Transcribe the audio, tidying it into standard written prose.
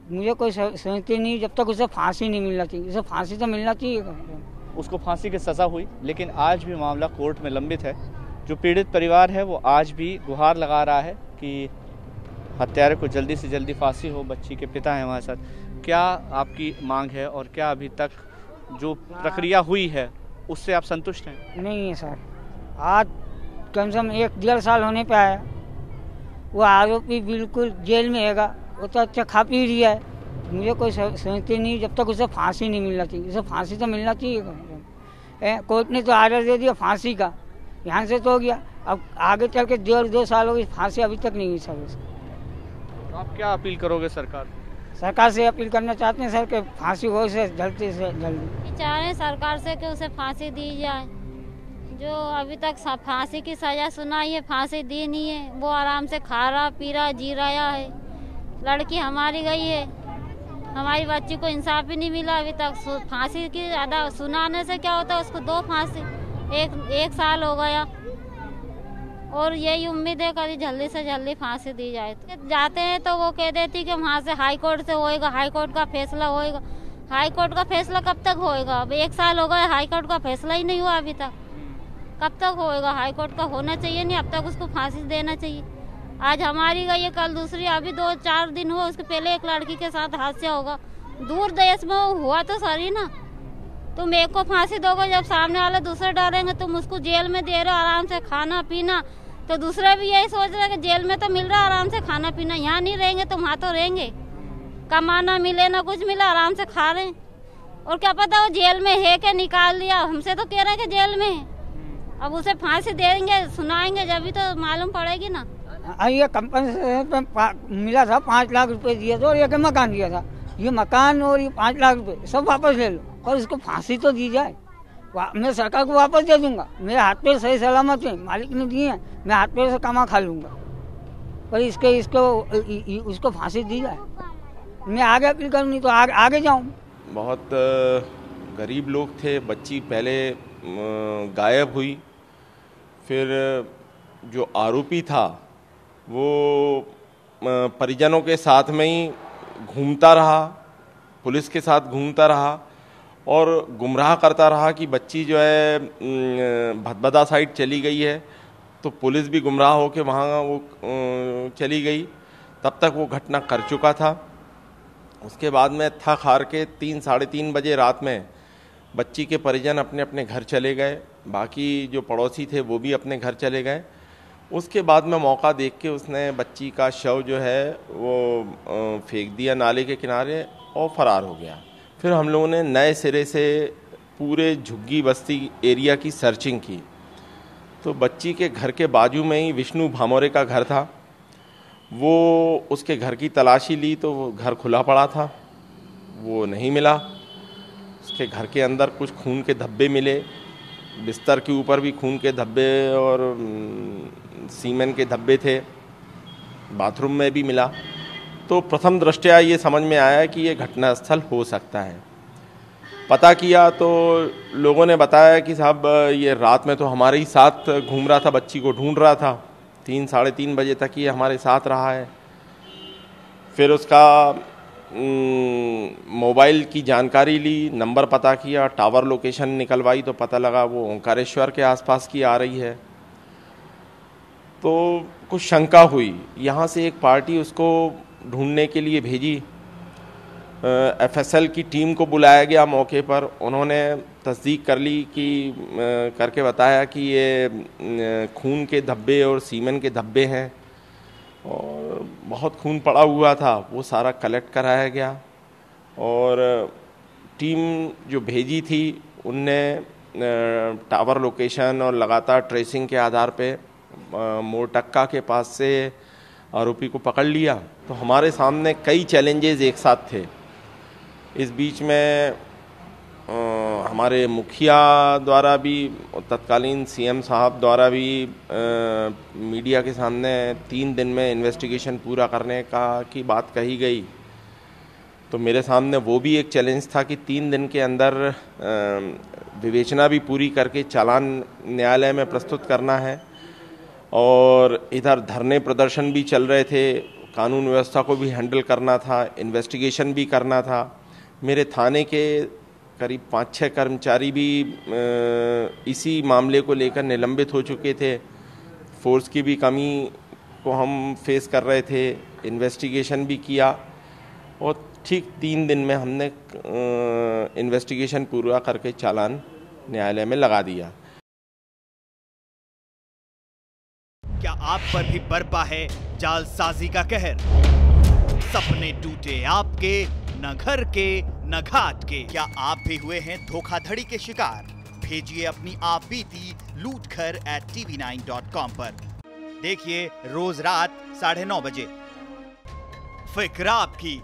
मुझे कोई समझती नहीं जब तक उसे फांसी नहीं मिलना चाहिए। उसे फांसी तो मिलना चाहिए। उसको फांसी की सज़ा हुई, लेकिन आज भी मामला कोर्ट में लंबित है। जो पीड़ित परिवार है वो आज भी गुहार लगा रहा है कि हत्यारे को जल्दी से जल्दी फांसी हो। बच्ची के पिता हैं हमारे साथ। क्या आपकी मांग है और क्या अभी तक जो प्रक्रिया हुई है उससे आप संतुष्ट हैं? नहीं है सर, आज कम से कम 1-1.5 साल होने पे आया। वो आरोपी बिल्कुल जेल में हैगा। वो तो अच्छा खा पी रही है। मुझे कोई समझती नहीं जब तक उसे फांसी नहीं मिलना चाहिए। उसे फांसी तो मिलना चाहिए। कोर्ट ने तो आर्डर दे दिया फांसी का, यहाँ से तो हो गया। अब आगे चल के 1.5-2 साल हो गई, फांसी अभी तक नहीं हुई सर उसकी। आप क्या अपील करोगे सरकार? सरकार से अपील करना चाहते हैं सर कि फांसी हो से जल्दी चाह रहे हैं सरकार से कि उसे फांसी दी जाए। जो अभी तक फांसी की सजा सुनाई है, फांसी दी नहीं है। वो आराम से खा रहा, पी रहा, जी रहा है। लड़की हमारी गई है, हमारी बच्ची को इंसाफ ही नहीं मिला अभी तक। फांसी की अदा सुनाने से क्या होता है, उसको 2 फांसी, एक साल हो गया और यही उम्मीद है कि जल्दी से जल्दी फांसी दी जाए। तो जाते हैं तो वो कह देती कि वहाँ से हाई कोर्ट से होएगा, हाई कोर्ट का फैसला होएगा। हाई कोर्ट का फैसला कब तक होएगा? अब 1 साल हो गया, हाई कोर्ट का फैसला ही नहीं हुआ अभी तक। कब तक होएगा? हाई कोर्ट का होना चाहिए नहीं, अब तक उसको फांसी देना चाहिए। आज हमारी गई है, कल दूसरी, अभी 2-4 दिन हुआ उसके पहले एक लड़की के साथ हादसा होगा। दूर देश में हुआ तो सही ना। तुम एक को फांसी दोगे, जब सामने वाले दूसरे डरेंगे। तुम उसको जेल में दे रहे हो आराम से खाना पीना, तो दूसरा भी यही सोच रहा है कि जेल में तो मिल रहा है आराम से खाना पीना, यहाँ नहीं रहेंगे तो वहाँ तो रहेंगे। कमाना मिले ना कुछ मिला, आराम से खा रहे हैं। और क्या पता वो जेल में है कि निकाल दिया। हमसे तो कह रहे हैं कि जेल में है। अब उसे फांसी देंगे, सुनाएंगे, जब भी तो मालूम पड़ेगी ना। ये कंपनी से मिला था 5 लाख रुपए दिए थे और एक मकान दिया था। ये मकान और ये 5 लाख रुपए सब वापस ले लो और इसको फांसी तो दी जाए। मैं सरकार को वापस दे दूंगा। मेरे हाथ पैर सही सलामत है, मालिक ने दिए हैं, मैं हाथ पैर से कमा खा लूंगा। पर उसको फांसी दी जाए। मैं आगे अपील करूँगी तो आगे जाऊँ। बहुत गरीब लोग थे। बच्ची पहले गायब हुई, फिर जो आरोपी था वो परिजनों के साथ में ही घूमता रहा, पुलिस के साथ घूमता रहा और गुमराह करता रहा कि बच्ची जो है भदभदा साइड चली गई है। तो पुलिस भी गुमराह होकर वहाँ वो चली गई। तब तक वो घटना कर चुका था। उसके बाद में थक हार के 3-3:30 बजे रात में बच्ची के परिजन अपने अपने घर चले गए। बाकी जो पड़ोसी थे वो भी अपने घर चले गए। उसके बाद में मौका देख के उसने बच्ची का शव जो है वो फेंक दिया नाले के किनारे और फरार हो गया। फिर हम लोगों ने नए सिरे से पूरे झुग्गी बस्ती एरिया की सर्चिंग की। तो बच्ची के घर के बाजू में ही विष्णु भामोरे का घर था। वो उसके घर की तलाशी ली तो वो घर खुला पड़ा था, वो नहीं मिला। उसके घर के अंदर कुछ खून के धब्बे मिले, बिस्तर के ऊपर भी खून के धब्बे और सीमेंट के धब्बे थे, बाथरूम में भी मिला। तो प्रथम दृष्टया ये समझ में आया कि ये घटनास्थल हो सकता है। पता किया तो लोगों ने बताया कि साहब ये रात में तो हमारे ही साथ घूम रहा था, बच्ची को ढूंढ रहा था। 3-3:30 बजे तक ये हमारे साथ रहा है। फिर उसका मोबाइल की जानकारी ली, नंबर पता किया, टावर लोकेशन निकलवाई तो पता लगा वो ओंकारेश्वर के आसपास की आ रही है। तो कुछ शंका हुई। यहाँ से एक पार्टी उसको ढूंढने के लिए भेजी। एफएसएल की टीम को बुलाया गया मौके पर। उन्होंने तस्दीक कर ली कि करके बताया कि ये खून के धब्बे और सीमेंट के धब्बे हैं और बहुत खून पड़ा हुआ था। वो सारा कलेक्ट कराया गया और टीम जो भेजी थी उनने टावर लोकेशन और लगातार ट्रेसिंग के आधार पे मोरटक्का के पास से आरोपी को पकड़ लिया। तो हमारे सामने कई चैलेंजेस एक साथ थे। इस बीच में हमारे मुखिया द्वारा भी, तत्कालीन सीएम साहब द्वारा भी मीडिया के सामने 3 दिन में इन्वेस्टिगेशन पूरा करने की बात कही गई। तो मेरे सामने वो भी एक चैलेंज था कि 3 दिन के अंदर विवेचना भी पूरी करके चालान न्यायालय में प्रस्तुत करना है। और इधर धरने प्रदर्शन भी चल रहे थे, कानून व्यवस्था को भी हैंडल करना था, इन्वेस्टिगेशन भी करना था। मेरे थाने के करीब 5-6 कर्मचारी भी इसी मामले को लेकर निलंबित हो चुके थे। फोर्स की भी कमी को हम फेस कर रहे थे, इन्वेस्टिगेशन भी किया और ठीक 3 दिन में हमने इन्वेस्टिगेशन पूरा करके चालान न्यायालय में लगा दिया। क्या आप पर भी बरपा है जालसाजी का कहर? सपने टूटे आपके, न घर के न घाट के। क्या आप भी हुए हैं धोखाधड़ी के शिकार? भेजिए अपनी आप बीती lootkhar@tv9.com पर। देखिए रोज रात 9:30 बजे। फिक्र आपकी,